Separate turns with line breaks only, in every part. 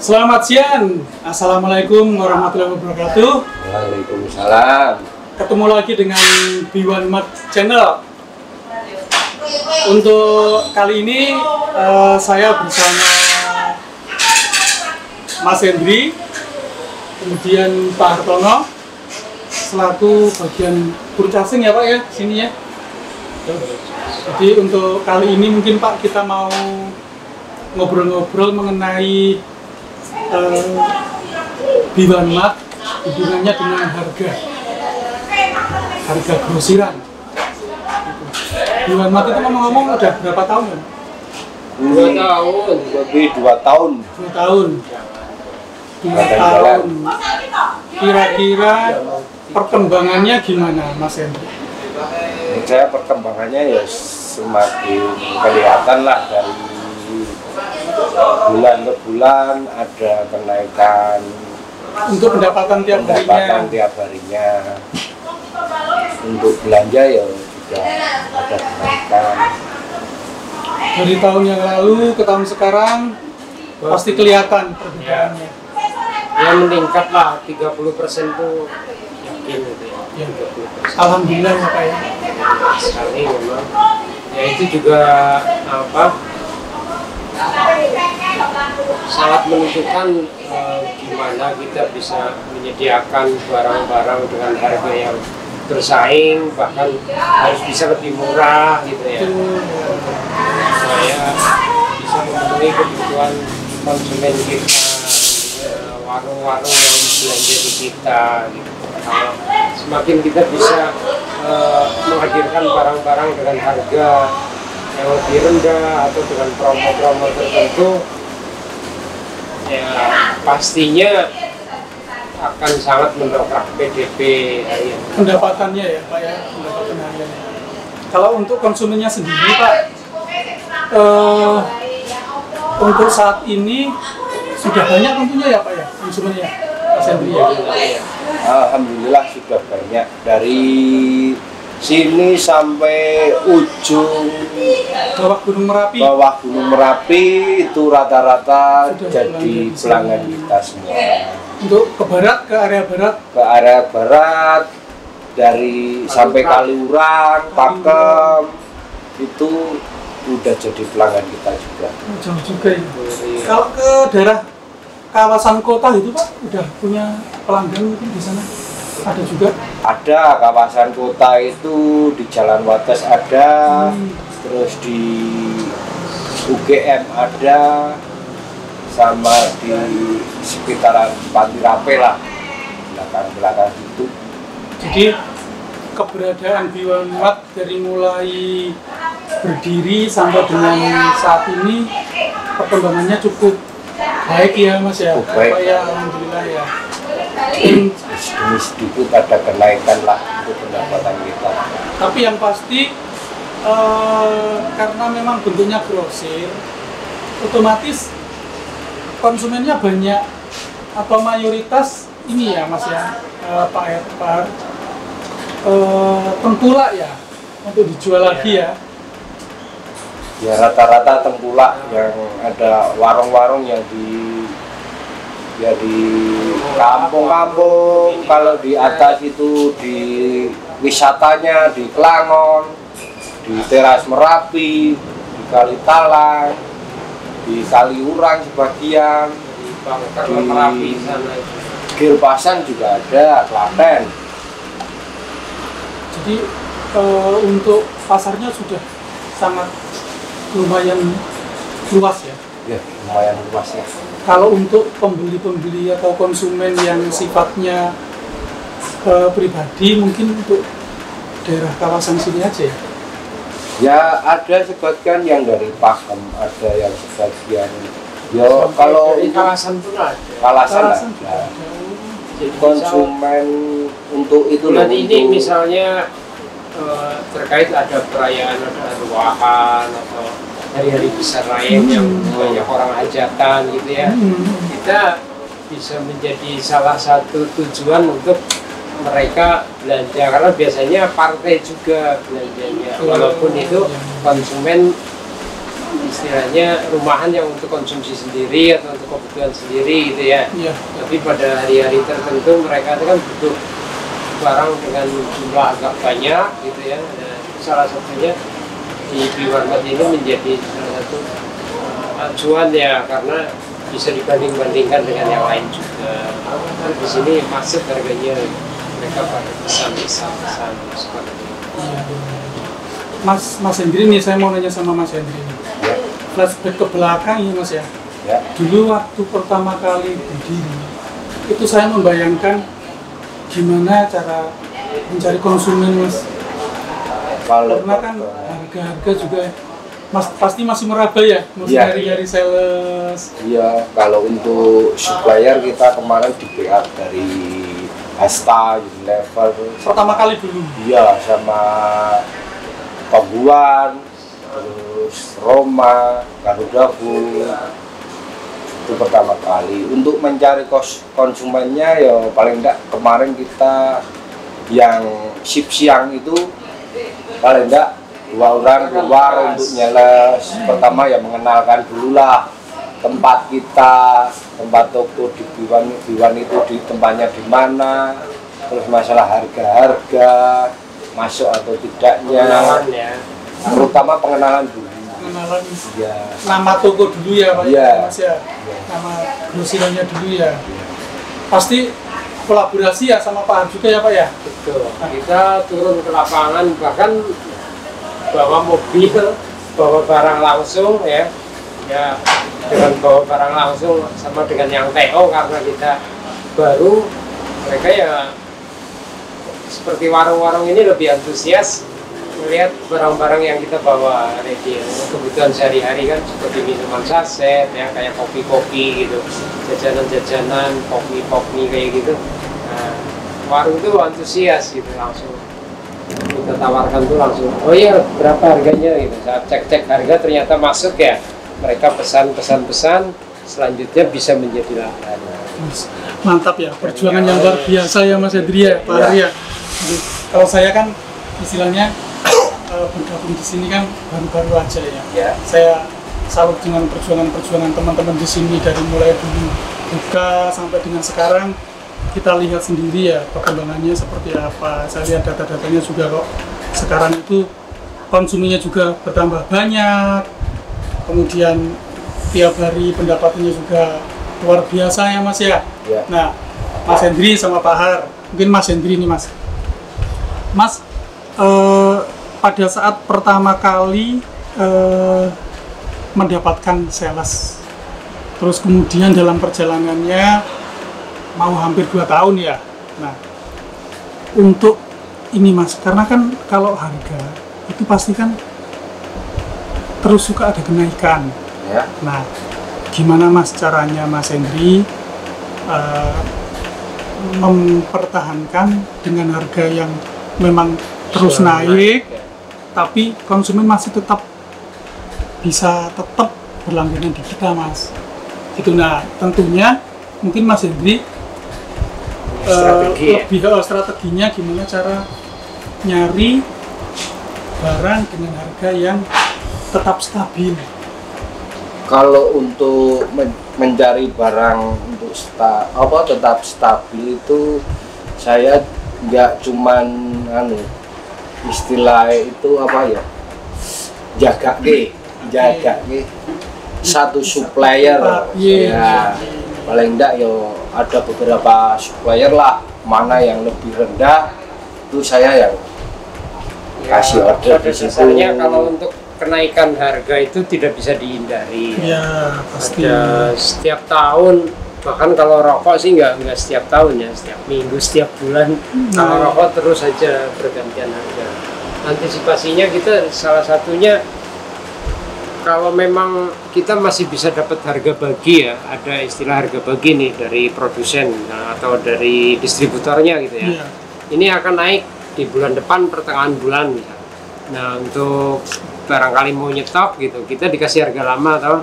Selamat siang, Assalamualaikum warahmatullahi wabarakatuh.
Waalaikumsalam.
Ketemu lagi dengan B1 Mart Channel. Untuk kali ini saya bersama Mas Hendri, kemudian Pak Hartono, selaku bagian purchasing ya Pak ya, sini ya. Jadi untuk kali ini mungkin Pak kita mau ngobrol-ngobrol mengenai B1 Mart hubungannya dengan harga grosiran. B1 Mart itu ngomong-ngomong udah berapa tahun ya?
2 tahun, lebih 2 tahun.
2 tahun. 2 tahun. Kira-kira perkembangannya gimana Mas Hendri?
Menurut saya perkembangannya ya semakin kelihatan lah dari bulan ke bulan ada kenaikan
untuk pendapatan tiap
harinya. Untuk belanja ya juga ada kenaikan.
Dari tahun yang lalu ke tahun sekarang pasti kelihatan perbedaannya.
Ya meningkat lah 30% tuh yakin gitu ya. 30%.
Alhamdulillah ya Pak ya.
Sekali memang. Ya itu juga sangat menentukan gimana kita bisa menyediakan barang-barang dengan harga yang bersaing, bahkan harus bisa lebih murah gitu ya. Supaya bisa memenuhi kebutuhan konsumen kita, warung-warung yang belanja di kita gitu. Kalau semakin kita bisa menghadirkan barang-barang dengan harga yang lebih rendah atau dengan promo-promo tertentu, ya pastinya akan sangat mendongkrak PDB harian.
Pendapatannya ya Pak ya, pendapatan harian. Kalau untuk konsumennya sendiri Pak, untuk saat ini sudah banyak tentunya ya Pak ya konsumennya, Mas Hendri ya.
Alhamdulillah sudah banyak, dari sini sampai ujung
bawah Gunung Merapi
itu rata-rata
sudah
jadi pelanggan kita semua.
Untuk ke area barat
Dari sampai Kaliurang, Pakem itu udah jadi pelanggan kita juga.
jauh juga ya. Kalau ke daerah kawasan kota itu Pak udah punya pelanggan mungkin di sana? Ada juga?
Ada, kawasan kota itu di Jalan Wates ada, terus di UGM ada, sama di sekitaran Panti Rape lah, belakang-belakang itu.
Jadi keberadaan B1 Mart dari mulai berdiri sampai dengan saat ini perkembangannya cukup baik ya Mas ya?
Cukup baik.
Ya, alhamdulillah ya.
Sedikit ada kenaikan lah untuk pendapatan kita.
Tapi yang pasti karena memang bentuknya grosir, otomatis konsumennya banyak atau mayoritas ini ya Mas ya, Pak tengkulak ya untuk dijual lagi ya.
Ya rata-rata tengkulak yang ada warung-warung yang di kampung-kampung, kalau di atas itu di wisatanya di Klangon, di Teras Merapi, di Kalitalang, di Kaliurang sebagian,
di Merapi sana.
Girpasan juga ada, Klaten.
Jadi untuk pasarnya sudah sangat lumayan luas ya.
Ya, lumayan luas ya.
Kalau untuk pembeli-pembeli atau konsumen yang sifatnya pribadi, mungkin untuk daerah kawasan sini aja ya?
Ya ada sebagian yang dari Pakem, ada yang sebagian. Yo kalau
Di kawasan pun ada.
Kawasan ada.
Jadi
Konsumen untuk itu
bulan
loh,
ini
untuk
misalnya terkait ada perayaan, ada ruahan atau hari-hari besar lain yang banyak orang hajatan gitu ya, kita bisa menjadi salah satu tujuan untuk mereka belanja, karena biasanya partai juga belanjanya, walaupun itu konsumen istilahnya rumahan yang untuk konsumsi sendiri atau untuk kebutuhan sendiri gitu ya.
Iya.
Tapi pada hari-hari tertentu mereka itu kan butuh barang dengan jumlah agak banyak gitu ya. Nah, salah satunya di Biwarmat ini menjadi salah satu acuan ya, karena bisa dibanding-bandingkan dengan yang lain juga. Dan di sini masuk harganya mereka pada pesan-pesan seperti itu.
Iya. Mas Hendri nih, saya mau nanya sama Mas Hendri nih.
Ya.
Flashback ke belakang ya Mas ya.
Ya.
Dulu waktu pertama kali berdiri, itu saya membayangkan gimana cara mencari konsumen Mas.
Kalau
Karena kan harga-harga juga Mas pasti masih meraba ya, masih
Iya.
nyari-nyari sales.
iya, kalau untuk supplier kita kemarin di backup dari Asta, Unilever,
Pertama kali dulu.
iya, sama Pembuan, terus Roma, Garuda Food, itu pertama kali. Untuk mencari konsumennya ya paling enggak kemarin kita yang shift siang itu paling enggak 2 orang keluar untuk nyales. Pertama ya mengenalkan dulu lah tempat kita, tempat toko di Biwan itu di tempatnya di mana, terus masalah harga-harga, masuk atau tidaknya,
Pengenalan ya.
terutama pengenalan dulu.
Pengenalan
Ya,
nama toko dulu ya Pak
Iya.
Mas ya. Nama grosirannya dulu ya. Pasti kolaborasi ya sama Pak Har juga ya Pak ya.
Betul. Kita turun ke lapangan, bahkan bawa mobil, bawa barang langsung ya. Ya, dengan bawa barang langsung sama dengan yang TO, karena kita baru, mereka ya seperti warung-warung ini lebih antusias melihat barang-barang yang kita bawa ready kebutuhan sehari-hari kan, seperti minuman saset ya, kayak kopi-kopi gitu, jajanan-jajanan, kopi-kopi kayak gitu. Nah, warung itu antusias gitu, langsung kita tawarkan tuh langsung, oh iya berapa harganya gitu. Saat cek-cek harga ternyata masuk ya, mereka pesan-pesan, selanjutnya bisa menjadi langganan.
Mas, mantap ya, perjuangan yang luar biasa ya Mas Hendri ya, Pak Har ya. Jadi, kalau saya kan istilahnya bergabung di sini kan baru-baru aja ya.
ya,
Saya salut dengan perjuangan teman-teman di sini dari mulai dulu buka sampai dengan sekarang. Kita lihat sendiri ya perkembangannya seperti apa. Saya lihat data-datanya juga kok sekarang itu konsumennya juga bertambah banyak. Kemudian tiap hari pendapatannya juga luar biasa ya Mas ya.
ya.
Nah, Mas Hendri sama Pak Har, mungkin Mas Hendri nih Mas. Mas, pada saat pertama kali mendapatkan sales, terus kemudian dalam perjalanannya mau hampir 2 tahun ya. Nah, untuk ini Mas, karena kan kalau harga itu pasti kan terus suka ada kenaikan.
Ya.
Nah, gimana Mas caranya Mas Hendri mempertahankan dengan harga yang memang terus naik, tapi konsumen masih tetap bisa tetap berlangganan di kita Mas. Itu. Nah, tentunya mungkin Mas Hendri lebih strateginya gimana cara nyari barang dengan harga yang tetap stabil.
Kalau untuk mencari barang untuk tetap stabil itu saya nggak cuman istilah itu apa ya, jaga satu supplier ya, paling enggak yo ada beberapa supplier lah, mana yang lebih rendah itu saya yang kasih order
Pada
di situ.
dasarnya kalau untuk kenaikan harga itu tidak bisa dihindari.
Ya, pasti.
Ada setiap tahun, bahkan kalau rokok sih nggak setiap tahun ya, setiap minggu, setiap bulan. Kalau rokok terus saja bergantian harga. Antisipasinya kita salah satunya, kalau memang kita masih bisa dapat harga bagi ya, ada istilah harga bagi nih dari produsen atau dari distributornya gitu ya.
Iya.
Ini akan naik di bulan depan, pertengahan bulan misalnya. Nah, untuk barangkali mau nyetok gitu, kita dikasih harga lama atau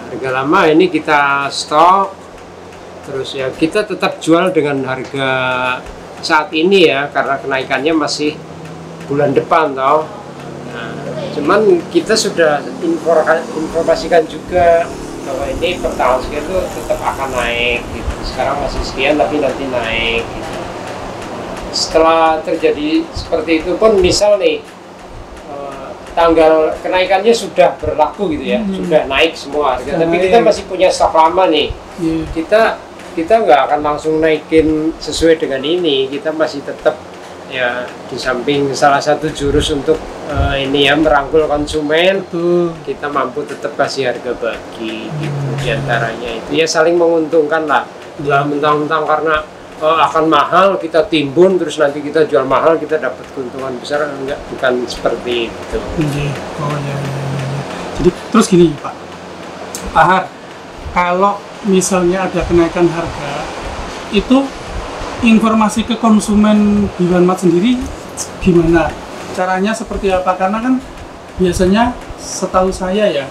harga lama ini kita stok, terus ya kita tetap jual dengan harga saat ini ya, karena kenaikannya masih bulan depan toh. Nah, Cuman kita sudah informasikan juga bahwa ini pertanggal sekian itu tetap akan naik gitu. Sekarang masih sekian tapi nanti naik gitu. Setelah terjadi seperti itu pun misal nih tanggal kenaikannya sudah berlaku gitu ya, sudah naik semua harga, tapi kita masih punya stok lama nih. Kita nggak akan langsung naikin sesuai dengan ini, kita masih tetap ya di samping salah satu jurus untuk ini ya merangkul konsumen, kita mampu tetap kasih harga bagi gitu diantaranya itu ya saling menguntungkan lah. Nggak mentang-mentang karena akan mahal kita timbun terus nanti kita jual mahal kita dapat keuntungan besar, enggak, bukan seperti itu.
Oh ya. Jadi terus gini Pak Har, kalau misalnya ada kenaikan harga itu informasi ke konsumen Biwanmat sendiri gimana? Caranya seperti apa? Karena kan biasanya setahu saya ya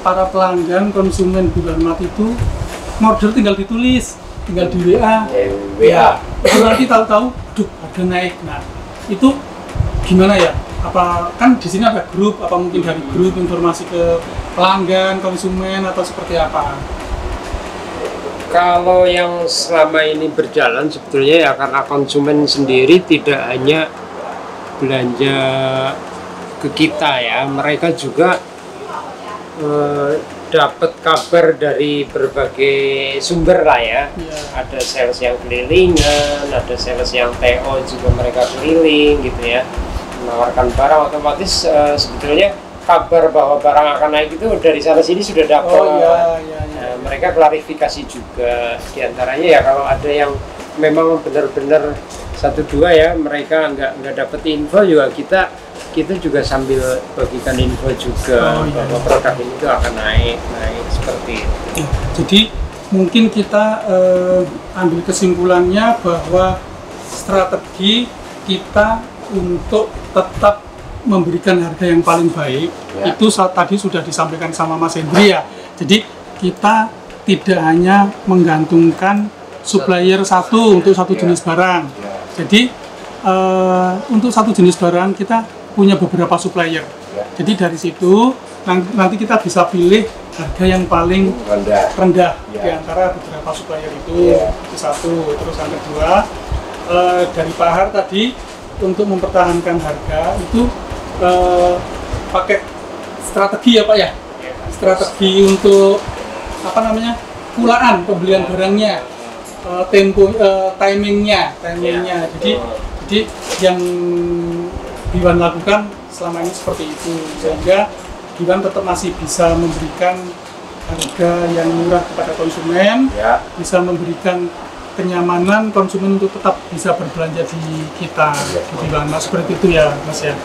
para pelanggan konsumen Biwanmat itu order tinggal ditulis, tinggal di WA. Nanti tahu-tahu, duh harga naik. Nah itu gimana ya? Apa kan di sini ada grup? Apa mungkin dari grup informasi ke pelanggan, konsumen atau seperti apa?
Kalau yang selama ini berjalan sebetulnya ya karena konsumen sendiri tidak hanya belanja ke kita ya, mereka juga dapat kabar dari berbagai sumber lah ya. Ada sales yang kelilingan, ada sales yang TO juga mereka keliling gitu ya, menawarkan barang, otomatis sebetulnya kabar bahwa barang akan naik itu dari sana sini sudah dapat. Mereka klarifikasi juga diantaranya ya kalau ada yang memang benar-benar 1-2 ya mereka nggak dapat info juga kita juga sambil bagikan info juga bahwa produk ini itu akan naik seperti itu.
Jadi mungkin kita ambil kesimpulannya bahwa strategi kita untuk tetap memberikan harga yang paling baik itu tadi sudah disampaikan sama Mas Hendri ya. Jadi kita tidak hanya menggantungkan supplier satu untuk satu jenis barang. Jadi untuk satu jenis barang kita punya beberapa supplier. Jadi dari situ nanti kita bisa pilih harga yang paling rendah di antara beberapa supplier itu. Itu satu. Terus yang kedua dari Pak Har tadi untuk mempertahankan harga itu pakai strategi ya Pak ya. Strategi untuk kulaan pembelian barangnya, timingnya. Jadi yang Biwan lakukan selama ini seperti itu sehingga Biwan tetap masih bisa memberikan harga yang murah kepada konsumen, bisa memberikan kenyamanan konsumen untuk tetap bisa berbelanja di kita di Biwanmat seperti itu ya Mas ya.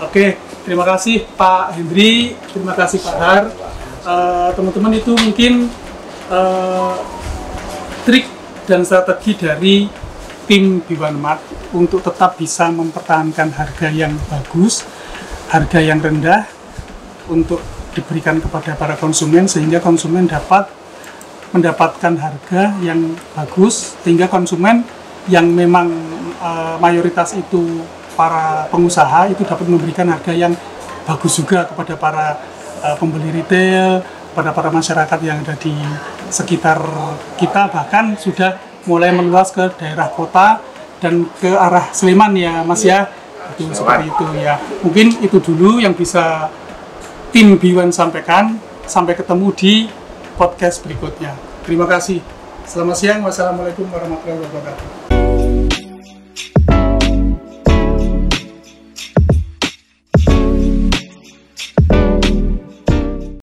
Oke, terima kasih Pak Hendri, terima kasih Pak Har. Teman-teman itu mungkin trik dan strategi dari tim Biwanmat untuk tetap bisa mempertahankan harga yang bagus, harga yang rendah untuk diberikan kepada para konsumen sehingga konsumen dapat mendapatkan harga yang bagus sehingga konsumen yang memang mayoritas itu para pengusaha itu dapat memberikan harga yang bagus juga kepada para pembeli retail, pada para masyarakat yang ada di sekitar kita, bahkan sudah mulai meluas ke daerah kota dan ke arah Sleman ya Mas ya. Itu seperti itu ya. Mungkin itu dulu yang bisa tim Biwan sampaikan. Sampai ketemu di podcast berikutnya. Terima kasih. Selamat siang. Wassalamualaikum warahmatullahi wabarakatuh.